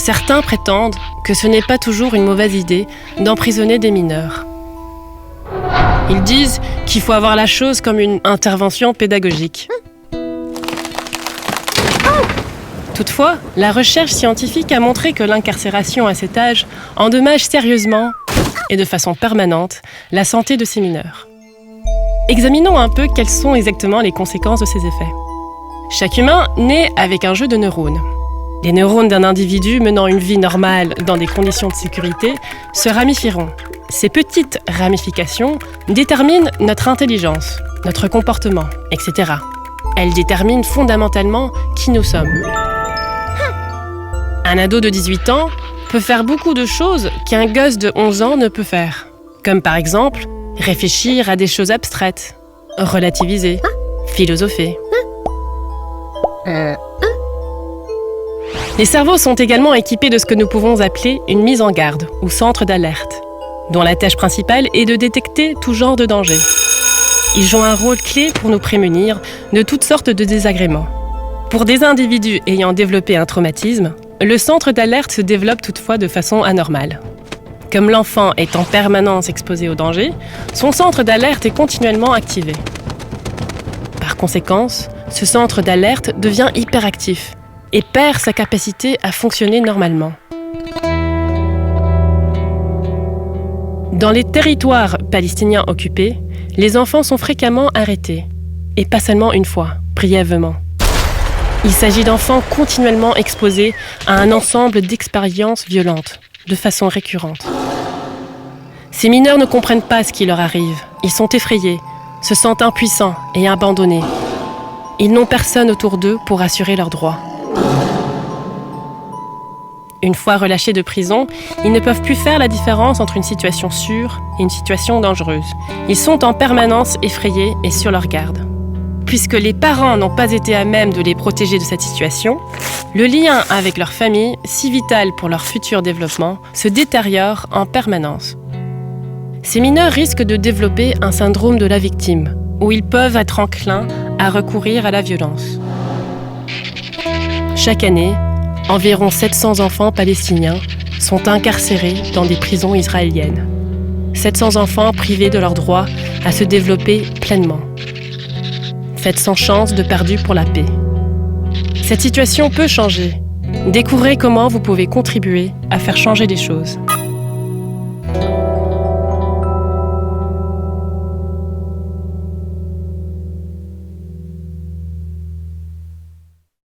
Certains prétendent que ce n'est pas toujours une mauvaise idée d'emprisonner des mineurs. Ils disent qu'il faut voir la chose comme une intervention pédagogique. Toutefois, la recherche scientifique a montré que l'incarcération à cet âge endommage sérieusement et de façon permanente la santé de ces mineurs. Examinons un peu quelles sont exactement les conséquences de ces effets. Chaque humain naît avec un jeu de neurones. Les neurones d'un individu menant une vie normale dans des conditions de sécurité se ramifieront. Ces petites ramifications déterminent notre intelligence, notre comportement, etc. Elles déterminent fondamentalement qui nous sommes. Un ado de 18 ans peut faire beaucoup de choses qu'un gosse de 11 ans ne peut faire. Comme par exemple, réfléchir à des choses abstraites, relativiser, philosopher. Les cerveaux sont également équipés de ce que nous pouvons appeler une mise en garde ou centre d'alerte, dont la tâche principale est de détecter tout genre de danger. Ils jouent un rôle clé pour nous prémunir de toutes sortes de désagréments. Pour des individus ayant développé un traumatisme, le centre d'alerte se développe toutefois de façon anormale. Comme l'enfant est en permanence exposé au danger, son centre d'alerte est continuellement activé. Par conséquent, ce centre d'alerte devient hyperactif et perd sa capacité à fonctionner normalement. Dans les territoires palestiniens occupés, les enfants sont fréquemment arrêtés, et pas seulement une fois, brièvement. Il s'agit d'enfants continuellement exposés à un ensemble d'expériences violentes, de façon récurrente. Ces mineurs ne comprennent pas ce qui leur arrive. Ils sont effrayés, se sentent impuissants et abandonnés. Ils n'ont personne autour d'eux pour assurer leurs droits. Une fois relâchés de prison, ils ne peuvent plus faire la différence entre une situation sûre et une situation dangereuse. Ils sont en permanence effrayés et sur leur garde. Puisque les parents n'ont pas été à même de les protéger de cette situation, le lien avec leur famille, si vital pour leur futur développement, se détériore en permanence. Ces mineurs risquent de développer un syndrome de la victime, où ils peuvent être enclins à recourir à la violence. Chaque année, environ 700 enfants palestiniens sont incarcérés dans des prisons israéliennes. 700 enfants privés de leur droit à se développer pleinement. Faites sans chance de perdu pour la paix. Cette situation peut changer. Découvrez comment vous pouvez contribuer à faire changer les choses.